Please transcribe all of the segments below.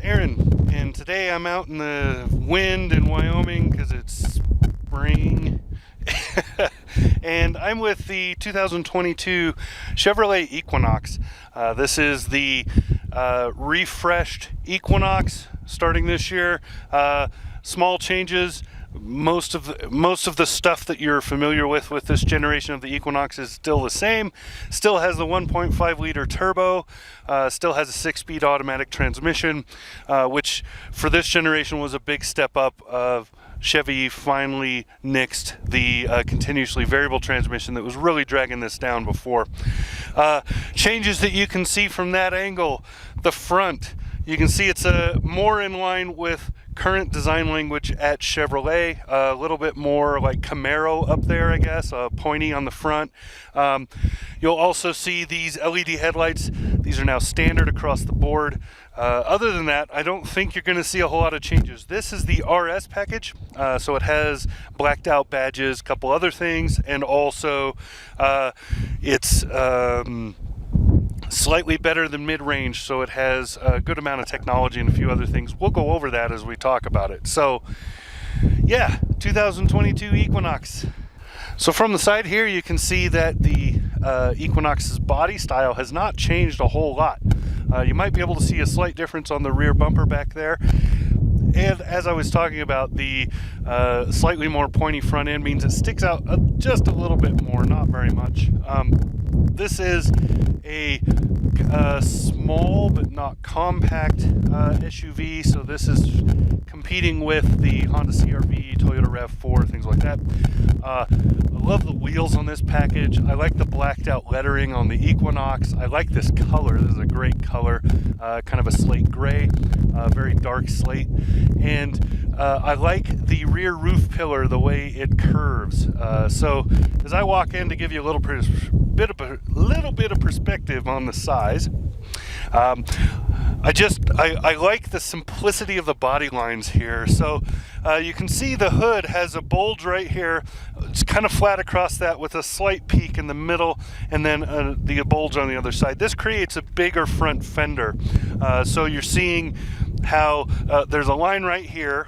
Aaron, and today I'm out in the wind in Wyoming because it's spring. And I'm with the 2022 Chevrolet Equinox. This is the refreshed Equinox starting this year. Small changes. Most of the stuff that you're familiar with this generation of the Equinox is still the same. Still has the 1.5 liter turbo, still has a 6-speed automatic transmission, which for this generation was a big step up. Chevy finally nixed the continuously variable transmission that was really dragging this down before. Changes that you can see from that angle: the front, you can see it's more in line with current design language at Chevrolet, a little bit more like Camaro up there, I guess, pointy on the front. You'll also see these LED headlights. These are now standard across the board. Other than that, I don't think you're going to see a whole lot of changes. This is the RS package, so it has blacked out badges, a couple other things, and also it's slightly better than mid-range, so it has a good amount of technology and a few other things. We'll go over that as we talk about it. So yeah, 2022 Equinox. So from the side here, you can see that the Equinox's body style has not changed a whole lot. You might be able to see a slight difference on the rear bumper back there. And as I was talking about, the slightly more pointy front end means it sticks out just a little bit more, not very much. This is a small but not compact SUV, so this is competing with the Honda CR-V, Toyota RAV4, things like that. I love the wheels on this package. I like the blacked out lettering on the Equinox. I like this color. This is a great color, kind of a slate gray, very dark slate. And I like the rear roof pillar, the way it curves. So as I walk in, to give you a little bit of perspective on the size, I like the simplicity of the body lines here. So you can see the hood has a bulge right here. It's kind of flat across that with a slight peak in the middle, and then the bulge on the other side. This creates a bigger front fender. So you're seeing how there's a line right here,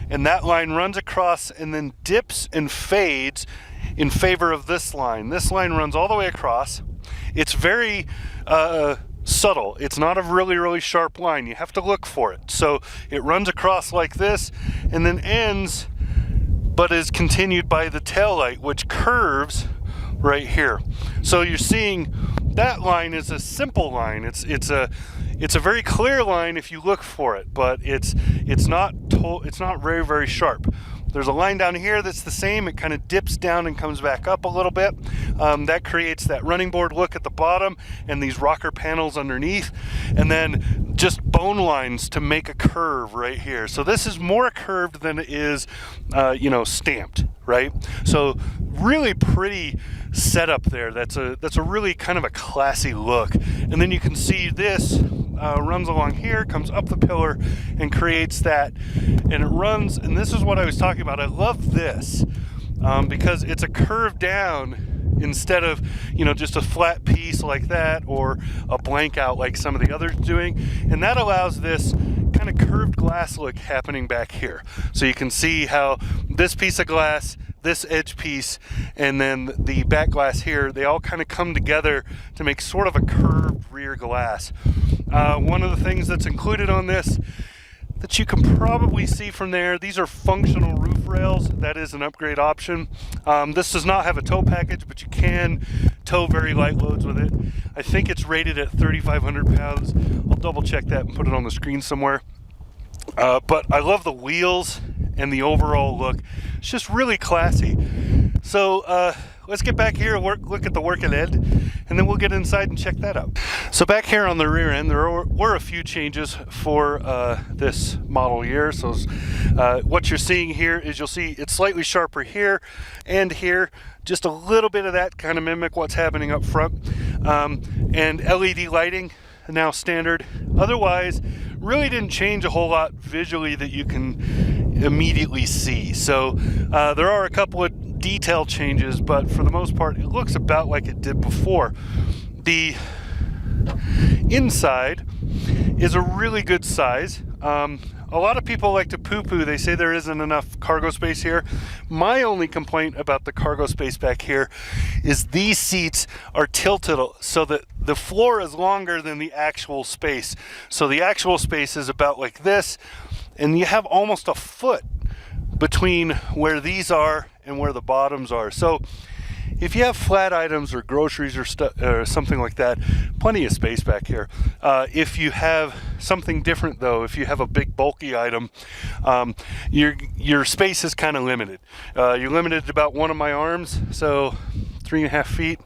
and that line runs across and then dips and fades in favor of this line. This line runs all the way across. It's very subtle. It's not a really sharp line. You have to look for it. So it runs across like this and then ends, but is continued by the tail light, which curves right here. So you're seeing that line is a simple line. It's a very clear line if you look for it, but it's not very sharp. There's a line down here that's the same. It kind of dips down and comes back up a little bit. That creates that running board look at the bottom and these rocker panels underneath, and then just bone lines to make a curve right here. So this is more curved than it is, stamped, right? So really pretty setup there. That's a really kind of a classy look. And then you can see this runs along here, comes up the pillar, and creates that. And it runs, and this is what I was talking about. I love this because it's a curve down instead of, just a flat piece like that or a blank out like some of the others doing. And that allows this kind of curved glass look happening back here. So you can see how this piece of glass, this edge piece, and then the back glass here, they all kind of come together to make sort of a curved rear glass. One of the things that's included on this that you can probably see from there, these are functional roof rails. That is an upgrade option. This does not have a tow package, but you can tow very light loads with it. I think it's rated at 3,500 pounds. I'll double check that and put it on the screen somewhere. But I love the wheels and the overall look. It's just really classy. So let's get back here and look at the working end, and then we'll get inside and check that out. So back here on the rear end, there were a few changes for this model year. So what you're seeing here is, you'll see it's slightly sharper here and here, just a little bit of that, kind of mimic what's happening up front. And LED lighting now standard. Otherwise, really didn't change a whole lot visually that you can immediately see. So there are a couple of detail changes, but for the most part, it looks about like it did before. The inside is a really good size. A lot of people like to poo-poo. They say there isn't enough cargo space here. My only complaint about the cargo space back here is these seats are tilted so that the floor is longer than the actual space. So the actual space is about like this, and you have almost a foot between where these are and where the bottoms are. So if you have flat items or groceries or something like that, plenty of space back here. If you have something different though, if you have a big bulky item, your space is kind of limited. You're limited to about one of my arms, so 3.5 feet.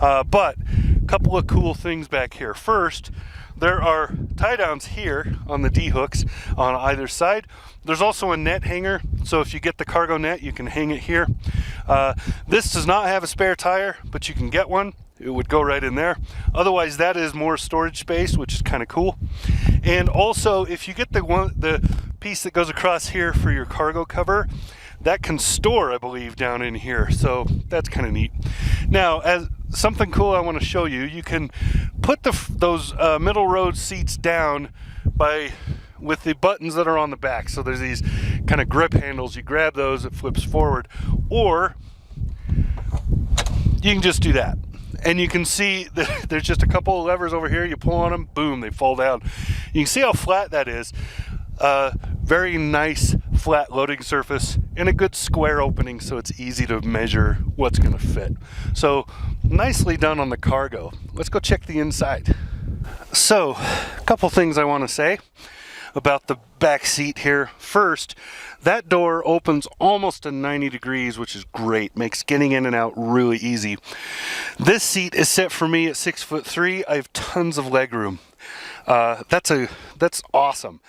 But a couple of cool things back here. First, there are tie downs here on the D-hooks on either side. There's also a net hanger, so if you get the cargo net, you can hang it here. This does not have a spare tire, but you can get one. It would go right in there. Otherwise, that is more storage space, which is kind of cool. And also, if you get the piece that goes across here for your cargo cover, that can store, I believe, down in here. So that's kind of neat. Now, as something cool I want to show you, you can put those middle road seats down with the buttons that are on the back. So there's these kind of grip handles. You grab those, it flips forward, or you can just do that. And you can see that there's just a couple of levers over here. You pull on them, boom, they fall down. You can see how flat that is. Very nice flat loading surface and a good square opening, so it's easy to measure what's going to fit. So nicely done on the cargo. Let's go check the inside. So a couple things I want to say about the back seat here. First, that door opens almost to 90 degrees, which is great. Makes getting in and out really easy. This seat is set for me at 6'3". I have tons of leg room. That's awesome.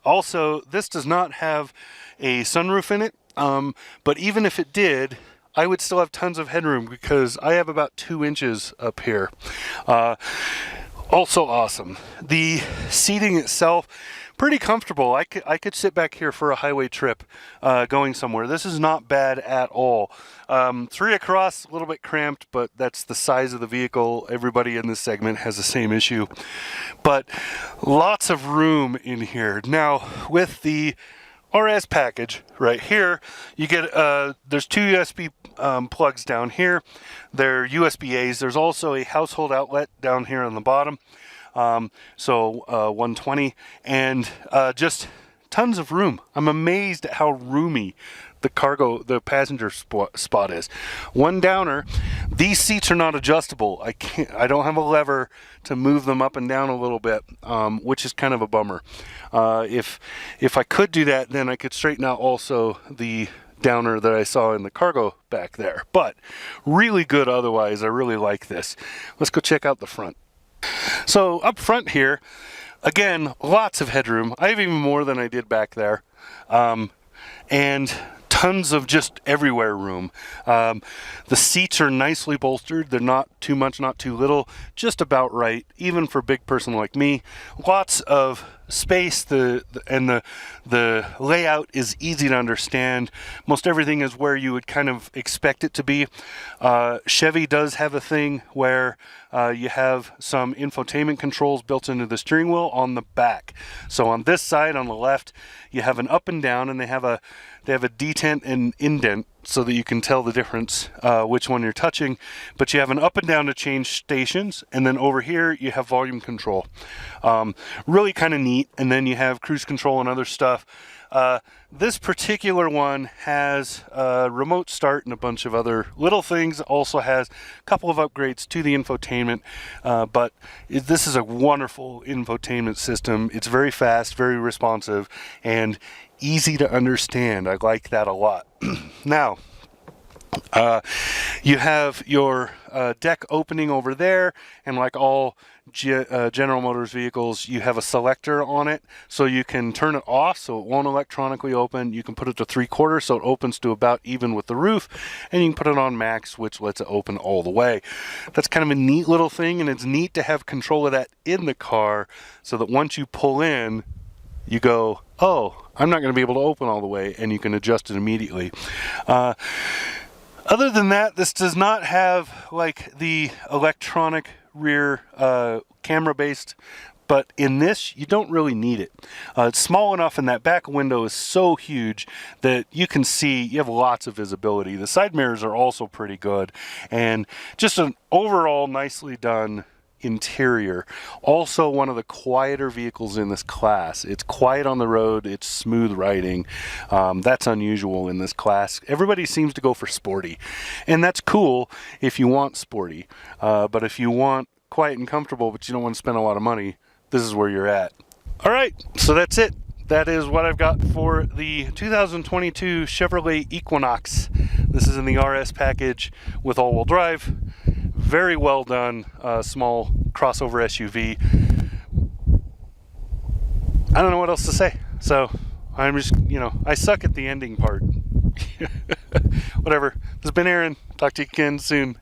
Also, this does not have a sunroof in it, but even if it did, I would still have tons of headroom because I have about 2 inches up here. Also awesome. The seating itself, pretty comfortable. I could sit back here for a highway trip going somewhere. This is not bad at all. 3 across, a little bit cramped, but that's the size of the vehicle. Everybody in this segment has the same issue. But lots of room in here. Now, with the RS package right here, you get there's 2 USB plugs down here. They're USB-A's. There's also a household outlet down here on the bottom. So 120, and just tons of room. I'm amazed at how roomy the passenger spot is. One downer, these seats are not adjustable. I don't have a lever to move them up and down a little bit, which is kind of a bummer. If I could do that, then I could straighten out also the downer that I saw in the cargo back there. But really good otherwise. I really like this. Let's go check out the front. So up front here, again, lots of headroom. I have even more than I did back there. And tons of just everywhere room. The seats are nicely bolstered. They're not too much, not too little, just about right, even for a big person like me. Lots of space, and the layout is easy to understand. Most everything is where you would kind of expect it to be. Chevy does have a thing where you have some infotainment controls built into the steering wheel on the back. So on this side, on the left, you have an up and down, and they have a detent and indent so that you can tell the difference which one you're touching. But you have an up and down to change stations, and then over here you have volume control. Really kind of neat. And then you have cruise control and other stuff. This particular one has remote start and a bunch of other little things. Also has a couple of upgrades to the infotainment, but this is a wonderful infotainment system. It's very fast, very responsive, and easy to understand. I like that a lot. Now, you have your deck opening over there, and like all General Motors vehicles, you have a selector on it, so you can turn it off so it won't electronically open. You can put it to 3/4 so it opens to about even with the roof, and you can put it on max, which lets it open all the way. That's kind of a neat little thing, and it's neat to have control of that in the car so that once you pull in, you go, oh, I'm not going to be able to open all the way, and you can adjust it immediately. Other than that, this does not have like the electronic rear camera-based but in this, you don't really need it. It's small enough, and that back window is so huge that you can see, you have lots of visibility. The side mirrors are also pretty good, and just an overall nicely done interior. Also one of the quieter vehicles in this class. It's quiet on the road, it's smooth riding. That's unusual in this class. Everybody seems to go for sporty, and that's cool if you want sporty, but if you want quiet and comfortable but you don't want to spend a lot of money, this is where you're at. All right, so that's it. That is what I've got for the 2022 Chevrolet Equinox. This is in the RS package with all-wheel drive. Very well done, small crossover SUV. I don't know what else to say. So I'm just, I suck at the ending part. Whatever. This has been Aaron. Talk to you again soon.